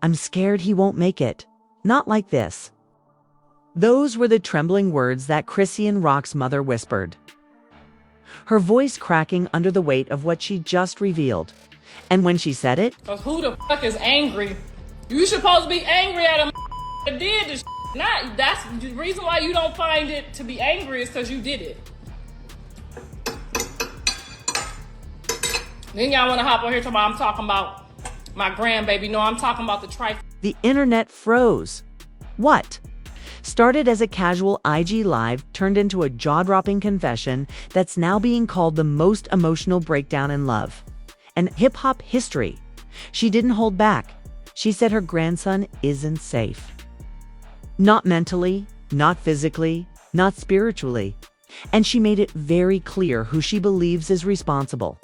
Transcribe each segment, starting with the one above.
I'm scared he won't make it. Not like this. Those were the trembling words that Chrisean Rock's mother whispered, her voice cracking under the weight of what she just revealed. And when she said it, "Cause who the fuck is angry? You supposed to be angry at a that did this. Not that's the reason why you don't find it to be angry is because you did it. Then y'all want to hop on here talking about I'm talking about my grandbaby. No, I'm talking about the trifle. The internet froze. What? Started as a casual IG live turned into a jaw-dropping confession that's now being called the most emotional breakdown in love and hip-hop history. She didn't hold back. She said her grandson isn't safe. Not mentally, not physically, not spiritually. And she made it very clear who she believes is responsible.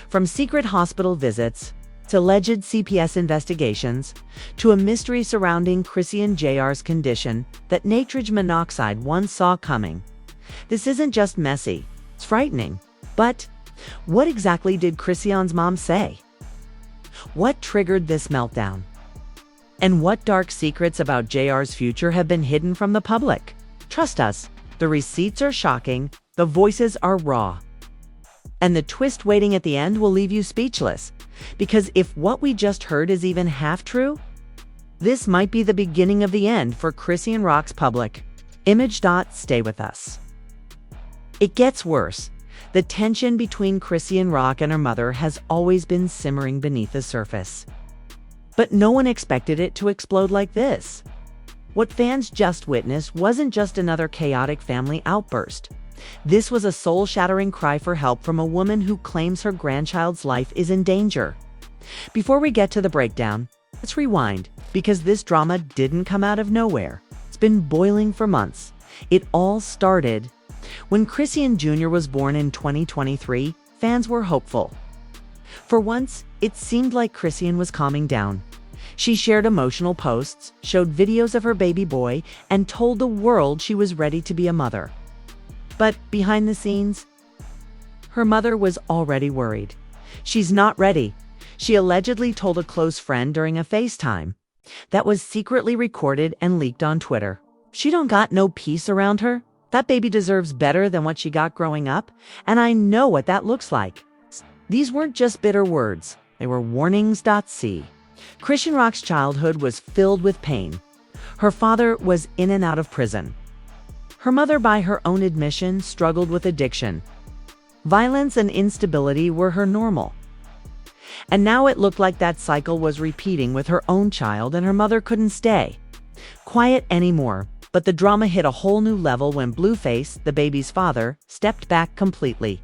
From secret hospital visits, to alleged CPS investigations, to a mystery surrounding Chrisean Jr.'s condition that nitrogen monoxide once saw coming. This isn't just messy, it's frightening. But what exactly did Chrisean's mom say? What triggered this meltdown? And what dark secrets about JR's future have been hidden from the public? Trust us, the receipts are shocking, the voices are raw. And the twist waiting at the end will leave you speechless. Because if what we just heard is even half true, this might be the beginning of the end for Chrisean Rock's public image. Stay with us. It gets worse. The tension between Chrisean Rock and her mother has always been simmering beneath the surface. But no one expected it to explode like this. What fans just witnessed wasn't just another chaotic family outburst. This was a soul-shattering cry for help from a woman who claims her grandchild's life is in danger. Before we get to the breakdown, let's rewind, because this drama didn't come out of nowhere. It's been boiling for months. It all started when Chrisean Jr. was born in 2023. Fans were hopeful. For once, it seemed like Chrisean was calming down. She shared emotional posts, showed videos of her baby boy, and told the world she was ready to be a mother. But behind the scenes, her mother was already worried. She's not ready, she allegedly told a close friend during a FaceTime that was secretly recorded and leaked on Twitter. She don't got no peace around her. That baby deserves better than what she got growing up, and I know what that looks like. These weren't just bitter words, they were warnings. See, Chrisean Rock's childhood was filled with pain. Her father was in and out of prison. Her mother, by her own admission, struggled with addiction. Violence and instability were her normal. And now it looked like that cycle was repeating with her own child, and her mother couldn't stay quiet anymore. But the drama hit a whole new level when Blueface, the baby's father, stepped back completely.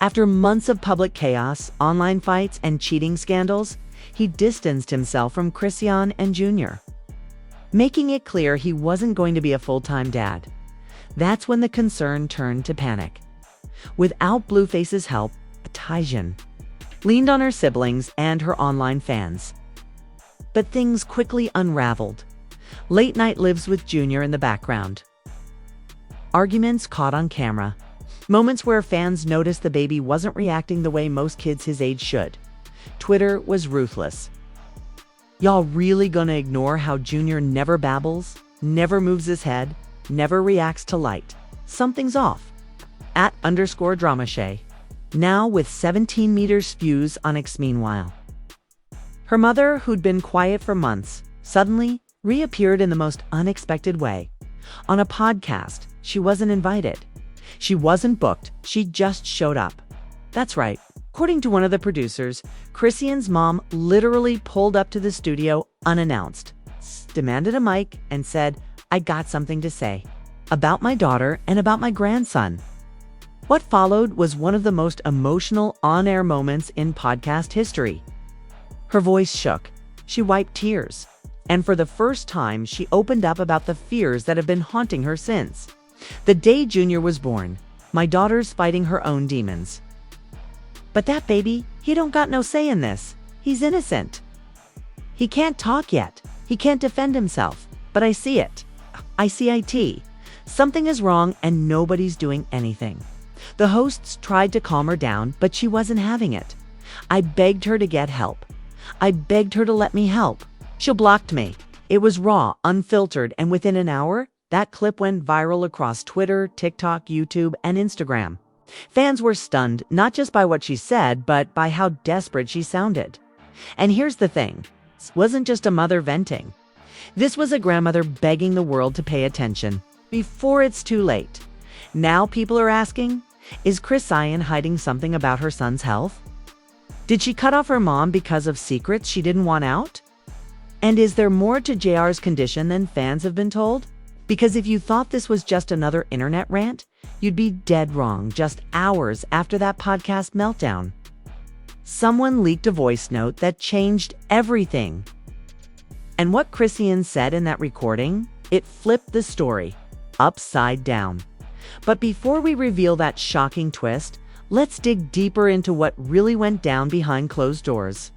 After months of public chaos, online fights, and cheating scandals, he distanced himself from Chrisean and Jr., making it clear he wasn't going to be a full-time dad. That's when the concern turned to panic. Without Blueface's help, Chrisean leaned on her siblings and her online fans. But things quickly unraveled. Late night lives with Jr. in the background. Arguments caught on camera. Moments where fans noticed the baby wasn't reacting the way most kids his age should. Twitter was ruthless. Y'all really gonna ignore how Jr. never babbles, never moves his head, never reacts to light? Something's off. @_dramashay. Now with 17 meters views on X. Meanwhile, her mother, who'd been quiet for months, suddenly reappeared in the most unexpected way. On a podcast, she wasn't invited. She wasn't booked, she just showed up. That's right. According to one of the producers, Chrisean's mom literally pulled up to the studio unannounced, demanded a mic, and said, "I got something to say about my daughter and about my grandson." What followed was one of the most emotional on-air moments in podcast history. Her voice shook. She wiped tears. And for the first time, she opened up about the fears that have been haunting her since the day Jr. was born. "My daughter's fighting her own demons. But that baby, he don't got no say in this. He's innocent. He can't talk yet. He can't defend himself. But I see it. I see it. Something is wrong and nobody's doing anything." The hosts tried to calm her down, but she wasn't having it. "I begged her to get help. I begged her to let me help. She blocked me. It was raw, unfiltered, and within an hour, that clip went viral across Twitter, TikTok, YouTube, and Instagram. Fans were stunned not just by what she said, but by how desperate she sounded. And here's the thing. This wasn't just a mother venting. This was a grandmother begging the world to pay attention before it's too late. Now people are asking, is Chrisean hiding something about her son's health? Did she cut off her mom because of secrets she didn't want out? And is there more to JR's condition than fans have been told? Because if you thought this was just another internet rant, you'd be dead wrong just hours after that podcast meltdown. Someone leaked a voice note that changed everything. And what Chrisean said in that recording, it flipped the story upside down. But before we reveal that shocking twist, let's dig deeper into what really went down behind closed doors.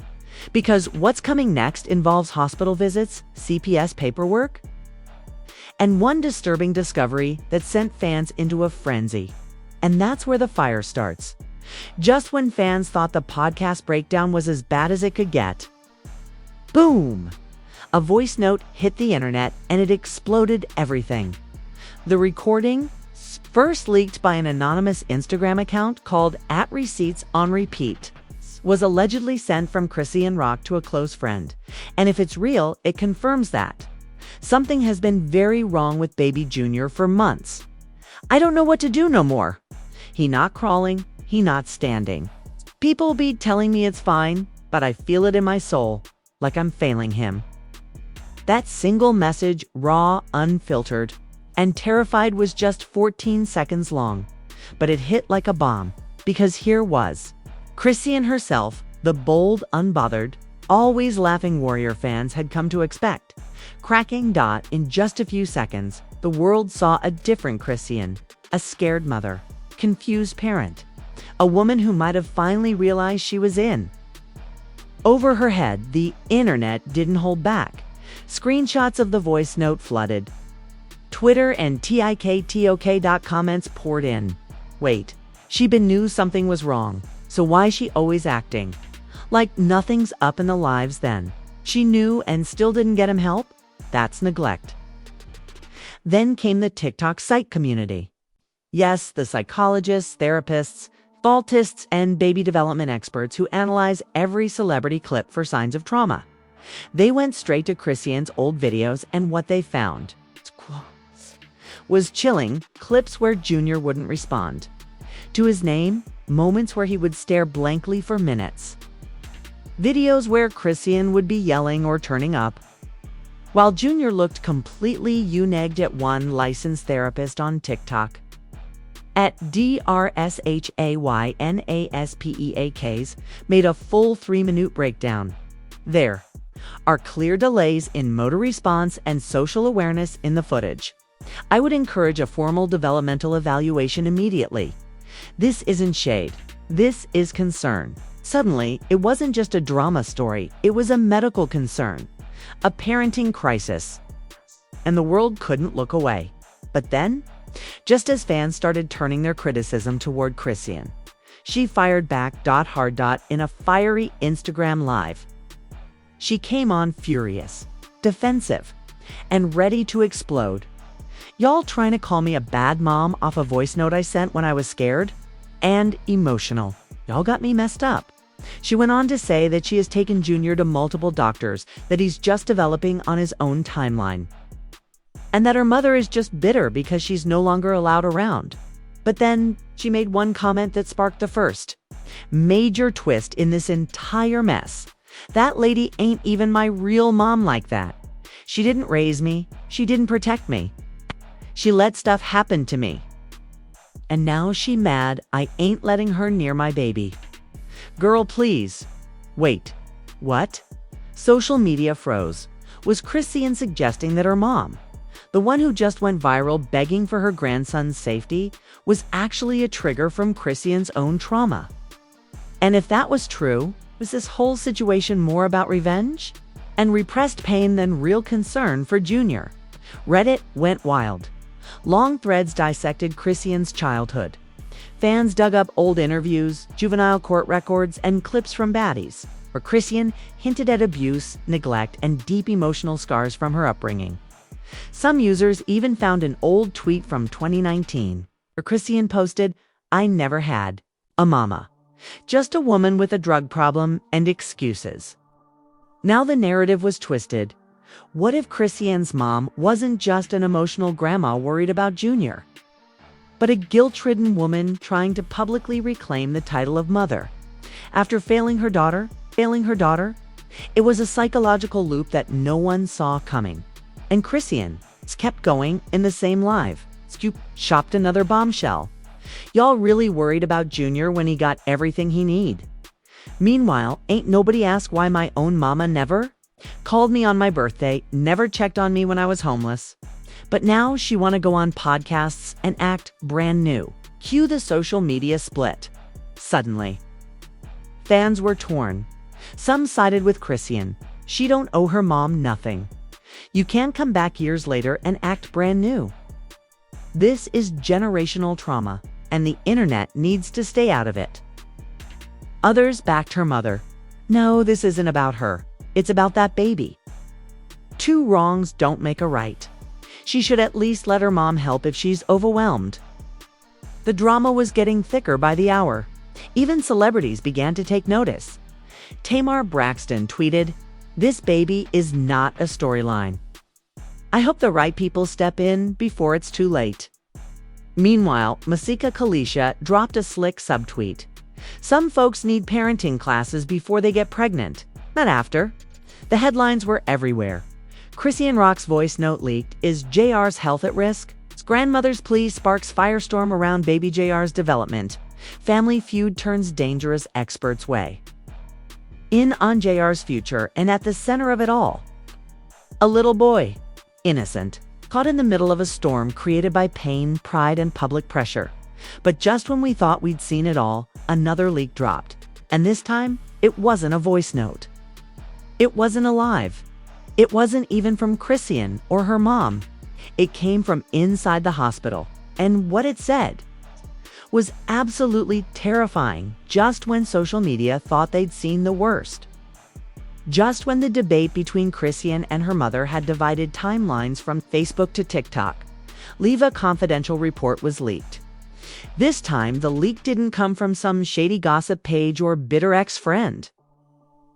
Because what's coming next involves hospital visits, CPS paperwork, and one disturbing discovery that sent fans into a frenzy. And that's where the fire starts. Just when fans thought the podcast breakdown was as bad as it could get, boom! A voice note hit the internet and it exploded everything. The recording, first leaked by an anonymous Instagram account called @ReceiptsOnRepeat, was allegedly sent from Chrisean Rock to a close friend. And if it's real, it confirms that something has been very wrong with baby Junior for months. I don't know what to do no more. He not crawling, he not standing. People be telling me it's fine, but I feel it in my soul, like I'm failing him. That single message, raw, unfiltered, and terrified, was just 14 seconds long. But it hit like a bomb, because here was Chrisean herself, the bold, unbothered, always laughing warrior fans had come to expect. Cracking dot in just a few seconds, the world saw a different Chrisean, a scared mother, confused parent, a woman who might have finally realized she was in. Over her head, the internet didn't hold back. Screenshots of the voice note flooded. Twitter and TikTok comments poured in. Wait, she knew something was wrong, so why is she always acting like nothing's up in the lives then? She knew and still didn't get him help? That's neglect. Then came the TikTok psych community. Yes, the psychologists, therapists, faultists, and baby development experts who analyze every celebrity clip for signs of trauma. They went straight to Chrisean's old videos, and what they found was chilling clips where Junior wouldn't respond to his name, moments where he would stare blankly for minutes, videos where Chrisean would be yelling or turning up, while Junior looked completely negged at one licensed therapist on TikTok. At DRSHAYNASPEAKs made a full 3-minute breakdown. There are clear delays in motor response and social awareness in the footage. I would encourage a formal developmental evaluation immediately. This isn't shade. This is concern. Suddenly, it wasn't just a drama story. It was a medical concern, a parenting crisis. And the world couldn't look away. But then, just as fans started turning their criticism toward Chrisean, she fired back hard in a fiery Instagram live. She came on furious, defensive, and ready to explode. Y'all trying to call me a bad mom off a voice note I sent when I was scared and emotional. Y'all got me messed up. She went on to say that she has taken Junior to multiple doctors, that he's just developing on his own timeline, and that her mother is just bitter because she's no longer allowed around. But then she made one comment that sparked the first major twist in this entire mess. That lady ain't even my real mom like that. She didn't raise me. She didn't protect me. She let stuff happen to me. And now she mad I ain't letting her near my baby. Girl, please. Wait, what? Social media froze. Was Chrisean suggesting that her mom, the one who just went viral begging for her grandson's safety, was actually a trigger from Chrisean's own trauma? And if that was true, was this whole situation more about revenge and repressed pain than real concern for Junior? Reddit went wild. Long threads dissected Chrisean's childhood. Fans dug up old interviews, juvenile court records, and clips from baddies. where Chrisean hinted at abuse, neglect, and deep emotional scars from her upbringing. Some users even found an old tweet from 2019, where Chrisean posted, "I never had a mama. Just a woman with a drug problem and excuses." Now the narrative was twisted. What if Chrisean's mom wasn't just an emotional grandma worried about Junior, but a guilt-ridden woman trying to publicly reclaim the title of mother? After failing her daughter, it was a psychological loop that no one saw coming. And Chrisean kept going in the same live. Scoop shopped another bombshell. Y'all really worried about Junior when he got everything he need. Meanwhile, ain't nobody asked why my own mama never called me on my birthday, never checked on me when I was homeless. But now she wanna go on podcasts and act brand new. Cue the social media split. Suddenly, fans were torn. Some sided with Chrisean. She don't owe her mom nothing. You can't come back years later and act brand new. This is generational trauma, and the internet needs to stay out of it. Others backed her mother. No, this isn't about her. It's about that baby. Two wrongs don't make a right. She should at least let her mom help if she's overwhelmed. The drama was getting thicker by the hour. Even celebrities began to take notice. Tamar Braxton tweeted, "This baby is not a storyline. I hope the right people step in before it's too late." Meanwhile, Masika Kalisha dropped a slick subtweet. "Some folks need parenting classes before they get pregnant, not after." The headlines were everywhere. Chrisean Rock's voice note leaked. Is JR's health at risk? Grandmother's plea sparks firestorm around baby JR's development. Family feud turns dangerous experts' way. In on JR's future, and at the center of it all, a little boy, innocent, caught in the middle of a storm created by pain, pride, and public pressure. But just when we thought we'd seen it all, another leak dropped. And this time, it wasn't a voice note. It wasn't alive. It wasn't even from Chrisean or her mom. It came from inside the hospital. And what it said was absolutely terrifying just when social media thought they'd seen the worst. Just when the debate between Chrisean and her mother had divided timelines from Facebook to TikTok, Leave a Confidential report was leaked. This time, the leak didn't come from some shady gossip page or bitter ex-friend.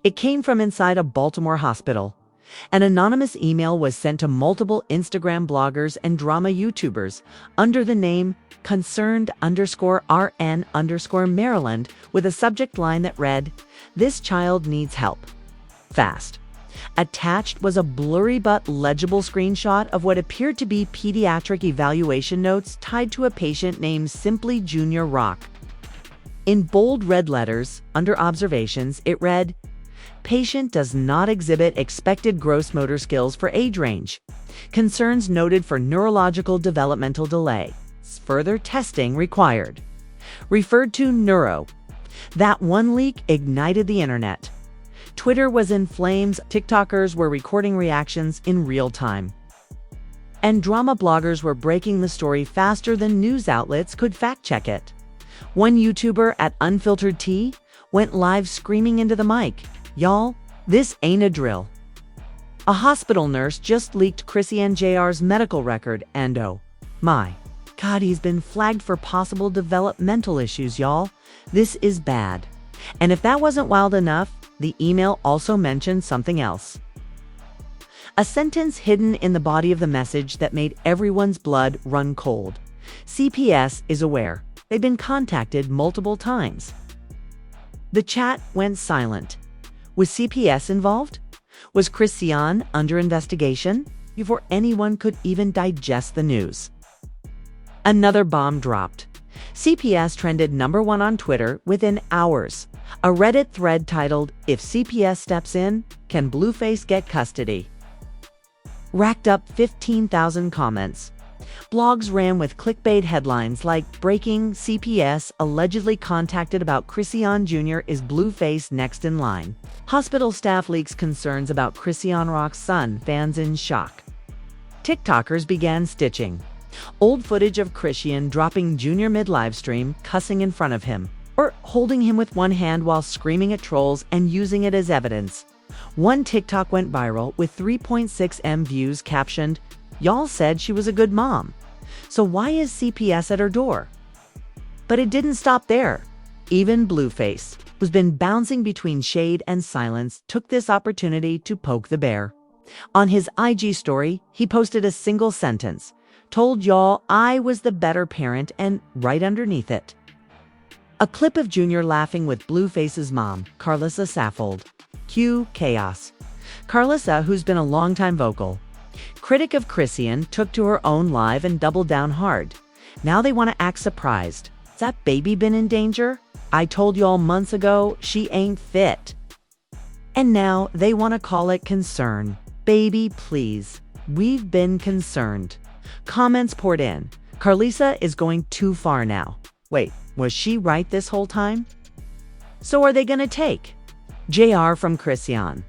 It came from inside a Baltimore hospital. An anonymous email was sent to multiple Instagram bloggers and drama YouTubers under the name concerned_RN_Maryland with a subject line that read, "This child needs help. Fast." Attached was a blurry but legible screenshot of what appeared to be pediatric evaluation notes tied to a patient named simply Junior Rock. In bold red letters, under observations, it read, "Patient does not exhibit expected gross motor skills for age range. Concerns noted for neurological developmental delay. Further testing required." Referred to neuro. That one leak ignited the internet. Twitter was in flames, TikTokers were recording reactions in real time. And drama bloggers were breaking the story faster than news outlets could fact-check it. One YouTuber at Unfiltered Tea went live screaming into the mic, "Y'all, this ain't a drill. A hospital nurse just leaked Chrisean JR's medical record and oh my God, he's been flagged for possible developmental issues, y'all. This is bad." And if that wasn't wild enough, the email also mentioned something else. A sentence hidden in the body of the message that made everyone's blood run cold. CPS is aware. They've been contacted multiple times. The chat went silent. Was CPS involved? Was Chrisean under investigation? Before anyone could even digest the news, another bomb dropped. CPS trended #1 on Twitter within hours. A Reddit thread titled, "If CPS steps in, can Blueface get custody?" racked up 15,000 comments. Blogs ran with clickbait headlines like, "Breaking, CPS allegedly contacted about Chrisean Jr. is Blueface next in line." Hospital staff leaks concerns about Chrisean Rock's son, fans in shock. TikTokers began stitching. Old footage of Chrisean dropping Junior mid-livestream, cussing in front of him. or holding him with one hand while screaming at trolls and using it as evidence. One TikTok went viral with 3.6 M views captioned, "Y'all said she was a good mom. So why is CPS at her door?" But it didn't stop there. Even Blueface, who's been bouncing between shade and silence, took this opportunity to poke the bear. On his IG story, he posted a single sentence, "Told y'all I was the better parent," and right underneath it, a clip of Junior laughing with Blueface's mom, Carlissa Saffold. Cue chaos. Carlissa, who's been a longtime vocal critic of Chrisean, took to her own live and doubled down hard. Now they want to act surprised. Has that baby been in danger? I told y'all months ago she ain't fit. And now they want to call it concern. Baby, please. We've been concerned. Comments poured in. Carlissa is going too far now. Wait, was she right this whole time? So are they going to take JR from Chrisean?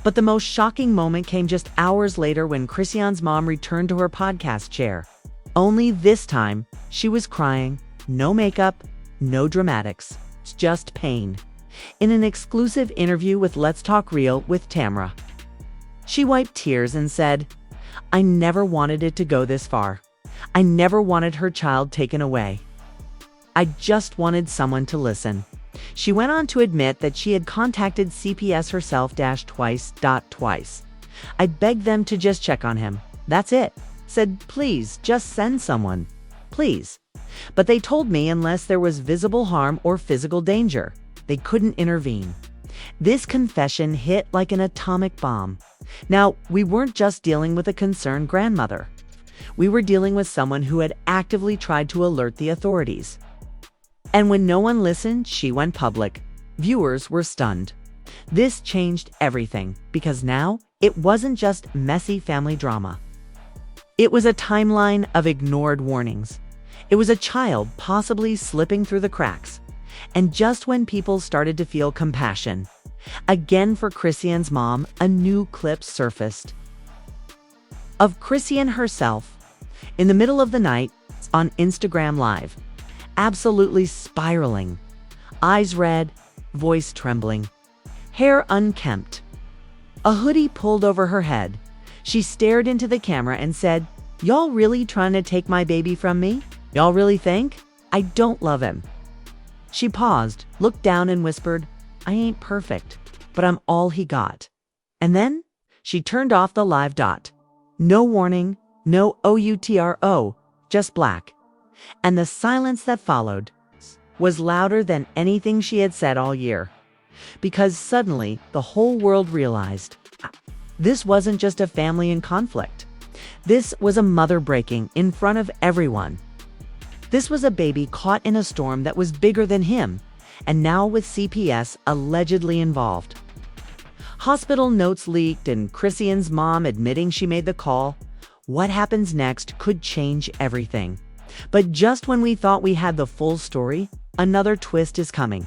But the most shocking moment came just hours later when Chrisean's mom returned to her podcast chair. Only this time, she was crying. No makeup, no dramatics. It's just pain. In an exclusive interview with Let's Talk Real with Tamra, she wiped tears and said, "I never wanted it to go this far. I never wanted her child taken away. I just wanted someone to listen." She went on to admit that she had contacted CPS herself twice. "I begged them to just check on him. That's it. Said, please, just send someone. Please. But they told me unless there was visible harm or physical danger, they couldn't intervene." This confession hit like an atomic bomb. Now, we weren't just dealing with a concerned grandmother. We were dealing with someone who had actively tried to alert the authorities. And when no one listened, she went public. Viewers were stunned. This changed everything, because now it wasn't just messy family drama. It was a timeline of ignored warnings. It was a child possibly slipping through the cracks. And just when people started to feel compassion, again for Chrisean's mom, a new clip surfaced of Chrisean herself in the middle of the night on Instagram Live, absolutely spiraling, eyes red, voice trembling, hair unkempt, a hoodie pulled over her head. She stared into the camera and said, "Y'all really trying to take my baby from me? Y'all really think I don't love him?" She paused, looked down and whispered, "I ain't perfect, but I'm all he got." And then she turned off the live dot. No warning, no OUTRO, just black. And the silence that followed was louder than anything she had said all year. Because suddenly, the whole world realized this wasn't just a family in conflict. This was a mother breaking in front of everyone. This was a baby caught in a storm that was bigger than him, and now with CPS allegedly involved. Hospital notes leaked and Chrisean's mom admitting she made the call. What happens next could change everything. But just when we thought we had the full story, another twist is coming.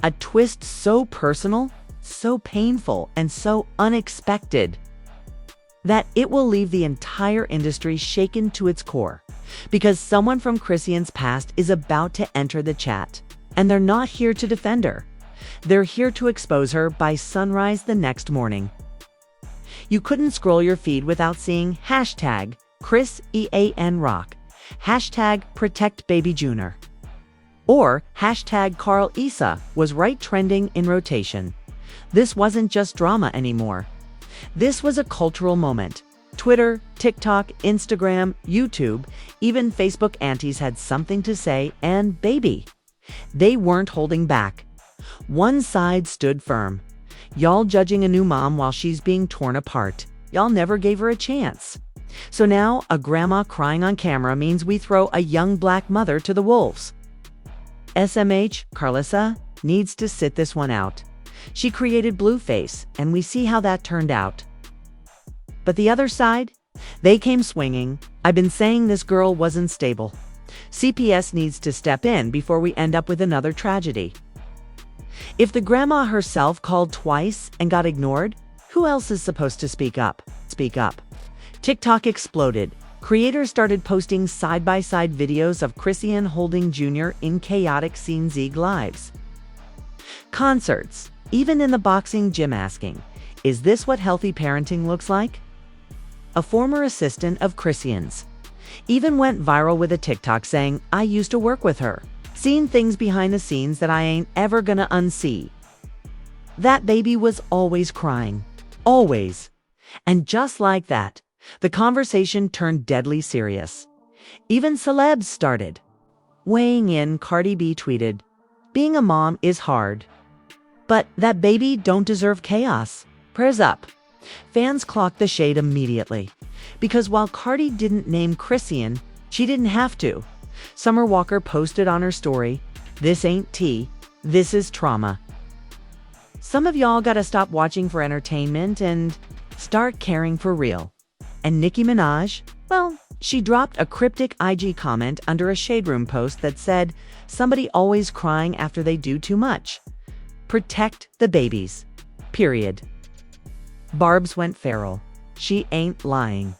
A twist so personal, so painful, and so unexpected that it will leave the entire industry shaken to its core. Because someone from Chrisean's past is about to enter the chat. And they're not here to defend her. They're here to expose her by sunrise the next morning. You couldn't scroll your feed without seeing hashtag ChrisEanRock, hashtag ProtectBabyJunior, or hashtag Carl Issa was right trending in rotation. This wasn't just drama anymore. This was a cultural moment. Twitter, TikTok, Instagram, YouTube, even Facebook aunties had something to say, and baby, they weren't holding back. One side stood firm. Y'all judging a new mom while she's being torn apart. Y'all never gave her a chance. So now a grandma crying on camera means we throw a young black mother to the wolves. SMH, Carlissa, needs to sit this one out. She created Blueface, and we see how that turned out. But the other side? They came swinging. I've been saying this girl wasn't stable. CPS needs to step in before we end up with another tragedy. If the grandma herself called twice and got ignored, who else is supposed to speak up? Speak up. TikTok exploded. Creators started posting side-by-side videos of Chrisean holding Junior in chaotic scenes lives. Concerts, even in the boxing gym asking, "Is this what healthy parenting looks like?" A former assistant of Chrisean's even went viral with a TikTok saying, "I used to work with her. Seen things behind the scenes that I ain't ever gonna unsee." That baby was always crying. Always. And just like that, the conversation turned deadly serious. Even celebs started. Weighing in, Cardi B tweeted, "Being a mom is hard. But that baby don't deserve chaos. Prayers up." Fans clocked the shade immediately. Because while Cardi didn't name Chrisean, she didn't have to. Summer Walker posted on her story, "This ain't tea, this is trauma. Some of y'all gotta stop watching for entertainment and start caring for real." And Nicki Minaj? Well, she dropped a cryptic IG comment under a Shade Room post that said, "Somebody always crying after they do too much. Protect the babies. Period." Barb's went feral. She ain't lying.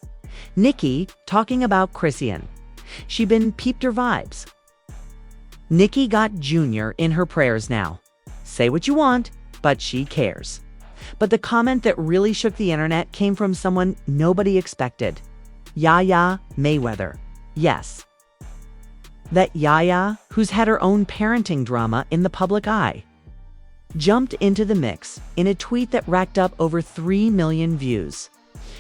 Nicki talking about Chrisean. She been peeped her vibes. Nicki got Junior in her prayers now. Say what you want, but she cares. But the comment that really shook the internet came from someone nobody expected. Yaya Mayweather. Yes. That Yaya, who's had her own parenting drama in the public eye, jumped into the mix in a tweet that racked up over 3 million views.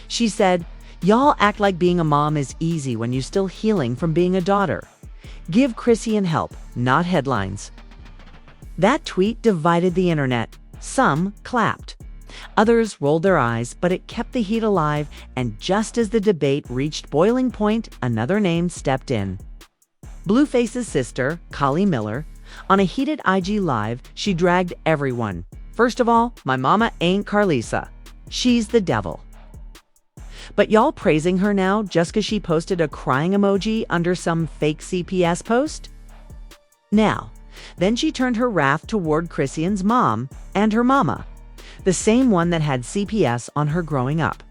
She said, "Y'all act like being a mom is easy when you're still healing from being a daughter. Give Chrisean help, not headlines." That tweet divided the internet. Some clapped. Others rolled their eyes, but it kept the heat alive, and just as the debate reached boiling point, another name stepped in. Blueface's sister, Kali Miller. On a heated IG Live, she dragged everyone. "First of all, my mama ain't Carlisa. She's the devil. But y'all praising her now just because she posted a crying emoji under some fake CPS post?" Now, then she turned her wrath toward Chrisean's mom and her mama, the same one that had CPS on her growing up.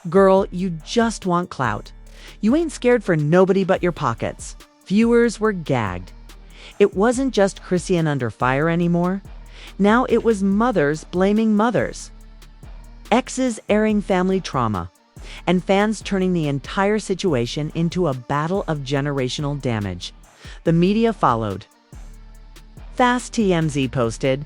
Girl, you just want clout. You ain't scared for nobody but your pockets. Viewers were gagged. It wasn't just Chrisean under fire anymore. Now it was mothers blaming mothers. Exes airing family trauma, and fans turning the entire situation into a battle of generational damage. The media followed. Fast TMZ posted,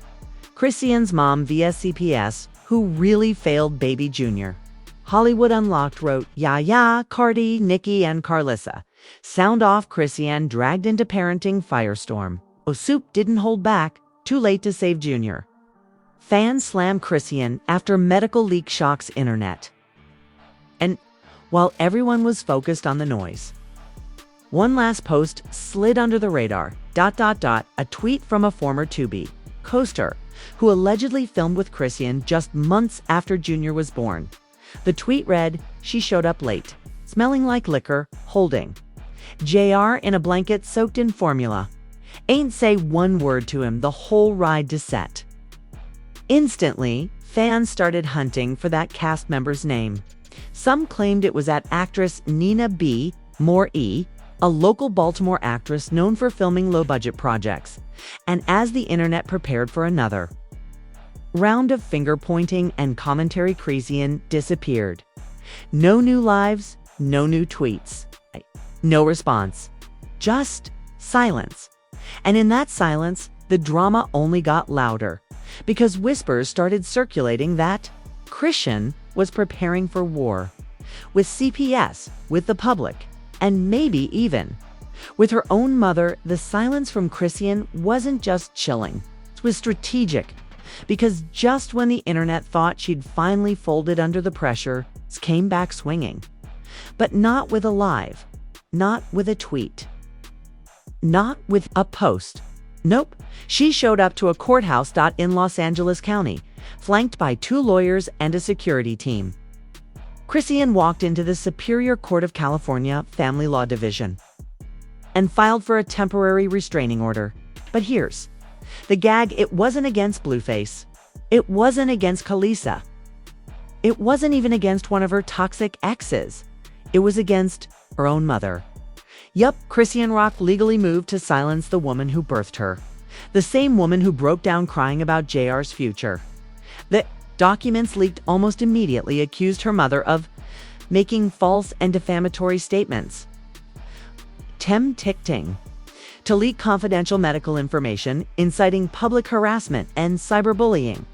"Chrisean's mom via CPS, who really failed baby Junior." Hollywood Unlocked wrote, "Yaya, Cardi, Nicki, and Carlissa. Sound off Chrisean dragged into parenting firestorm. Osoup didn't hold back. Too late to save Junior." Fans slam Chrisean after medical leak shocks internet. And while everyone was focused on the noise, one last post slid under the radar. A tweet from a former Tubi co-star who allegedly filmed with Chrisean just months after Junior was born. The tweet read, "She showed up late, smelling like liquor, holding JR in a blanket soaked in formula. Ain't say one word to him the whole ride to set." Instantly, fans started hunting for that cast member's name. Some claimed it was that actress Nina B. Moore E., a local Baltimore actress known for filming low-budget projects. And as the internet prepared for another round of finger-pointing and commentary, Chrisean disappeared. No new lives, no new tweets, no response, just silence. And in that silence, the drama only got louder, because whispers started circulating that Chrisean was preparing for war, with CPS, with the public, and maybe even with her own mother. The silence from Chrisean wasn't just chilling, it was strategic, because just when the internet thought she'd finally folded under the pressure, it came back swinging. But not with a live, not with a tweet, not with a post. Nope, she showed up to a courthouse in Los Angeles County, flanked by 2 lawyers and a security team. Chrisean walked into the Superior Court of California Family Law Division and filed for a temporary restraining order. But here's the gag: it wasn't against Blueface. It wasn't against Kalisa. It wasn't even against one of her toxic exes. It was against her own mother. Yup, Chrisean Rock legally moved to silence the woman who birthed her. The same woman who broke down crying about JR's future. The documents leaked almost immediately accused her mother of making false and defamatory statements, attempting to leak confidential medical information, inciting public harassment and cyberbullying.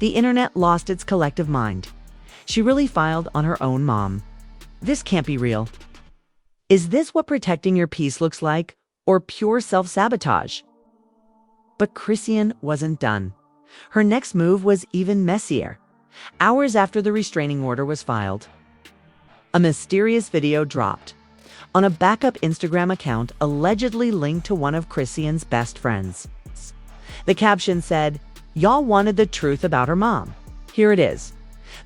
The internet lost its collective mind. She really filed on her own mom. This can't be real. Is this what protecting your peace looks like, or pure self-sabotage? But Chrisean wasn't done. Her next move was even messier. Hours after the restraining order was filed, a mysterious video dropped on a backup Instagram account allegedly linked to one of Chrisean's best friends. The caption said, "Y'all wanted the truth about her mom. Here it is."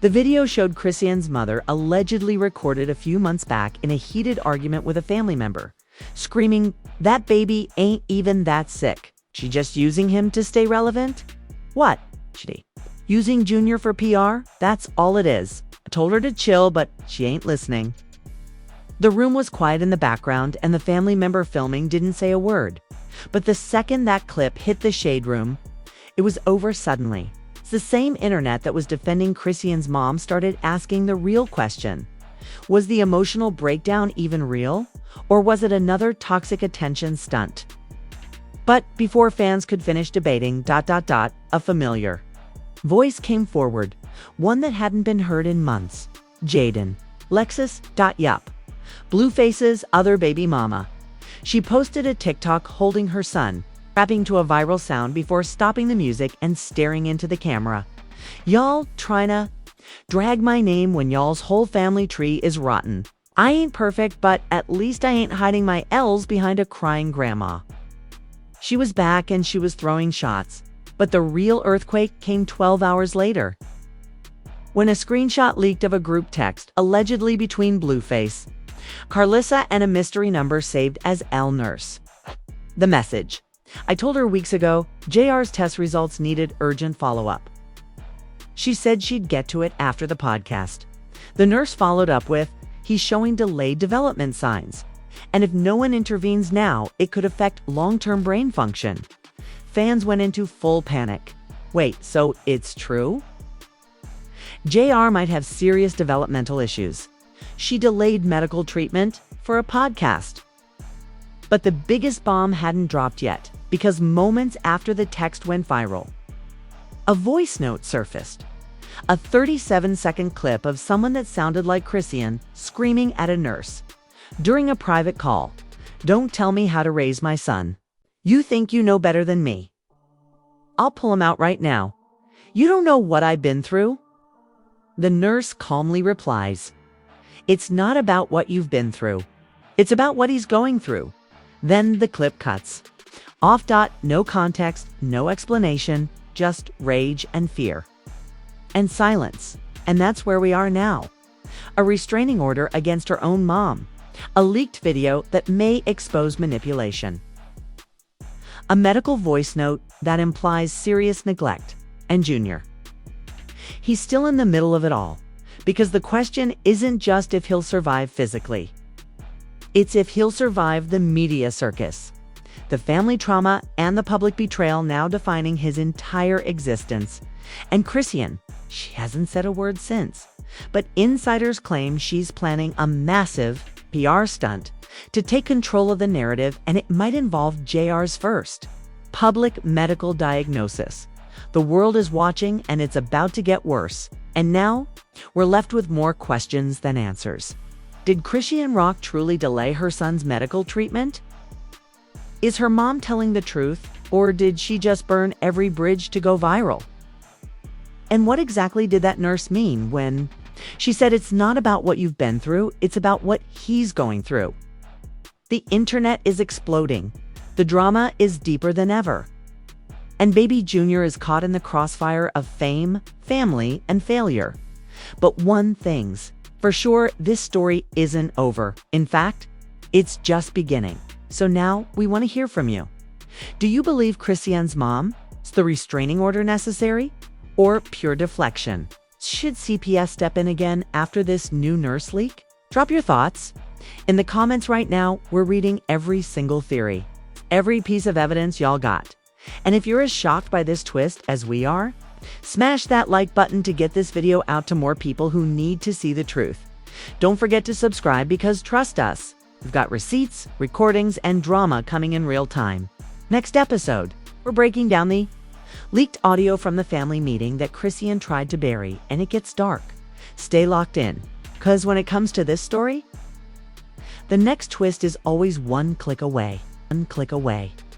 The video showed Chrisean's mother allegedly recorded a few months back in a heated argument with a family member, screaming, "That baby ain't even that sick. She just using him to stay relevant? What? She using Junior for PR? That's all it is. I told her to chill, but she ain't listening." The room was quiet in the background, and the family member filming didn't say a word. But the second that clip hit the shade room, it was over suddenly. It's the same internet that was defending Chrisean's mom started asking the real question. Was the emotional breakdown even real? Or was it another toxic attention stunt? But before fans could finish debating, a familiar voice came forward, one that hadn't been heard in months. Jaden. Lexus. Yup. Blueface's other baby mama. She posted a TikTok holding her son, rapping to a viral sound before stopping the music and staring into the camera. "Y'all tryna drag my name when y'all's whole family tree is rotten. I ain't perfect, but at least I ain't hiding my L's behind a crying grandma." She was back and she was throwing shots, but the real earthquake came 12 hours later, when a screenshot leaked of a group text allegedly between Blueface, Carlissa, and a mystery number saved as L Nurse. The message: "I told her weeks ago JR's test results needed urgent follow-up. She said she'd get to it after the podcast." The nurse followed up with, "He's showing delayed development signs, and if no one intervenes now, it could affect long-term brain function." Fans went into full panic. Wait, so it's true? JR might have serious developmental issues. She delayed medical treatment for a podcast. But the biggest bomb hadn't dropped yet, because moments after the text went viral, a voice note surfaced. A 37-second clip of someone that sounded like Chrisean screaming at a nurse during a private call. "Don't tell me how to raise my son. You think you know better than me. I'll pull him out right now. You don't know what I've been through." The nurse calmly replies, "It's not about what you've been through. It's about what he's going through." Then the clip cuts. Off. No context, no explanation, just rage and fear. And silence. And that's where we are now. A restraining order against her own mom. A leaked video that may expose manipulation. A medical voice note that implies serious neglect. And Junior. He's still in the middle of it all. Because the question isn't just if he'll survive physically. It's if he'll survive the media circus, the family trauma, and the public betrayal now defining his entire existence. And Chrisean, she hasn't said a word since. But insiders claim she's planning a massive PR stunt to take control of the narrative, and it might involve JR's first public medical diagnosis. The world is watching, and it's about to get worse. And now, we're left with more questions than answers. Did Chrisean Rock truly delay her son's medical treatment? Is her mom telling the truth, or did she just burn every bridge to go viral? And what exactly did that nurse mean when she said it's not about what you've been through, it's about what he's going through? The internet is exploding. The drama is deeper than ever. And baby Junior is caught in the crossfire of fame, family, and failure. But one thing's for sure, this story isn't over. In fact, it's just beginning. So now we want to hear from you. Do you believe Chrisean's mom? Is the restraining order necessary? Or pure deflection? Should CPS step in again after this new nurse leak? Drop your thoughts. In the comments right now, we're reading every single theory, every piece of evidence y'all got. And if you're as shocked by this twist as we are, smash that like button to get this video out to more people who need to see the truth. Don't forget to subscribe because trust us, we've got receipts, recordings, and drama coming in real time. Next episode, we're breaking down the leaked audio from the family meeting that Chrisean tried to bury, and it gets dark. Stay locked in, because when it comes to this story, the next twist is always one click away.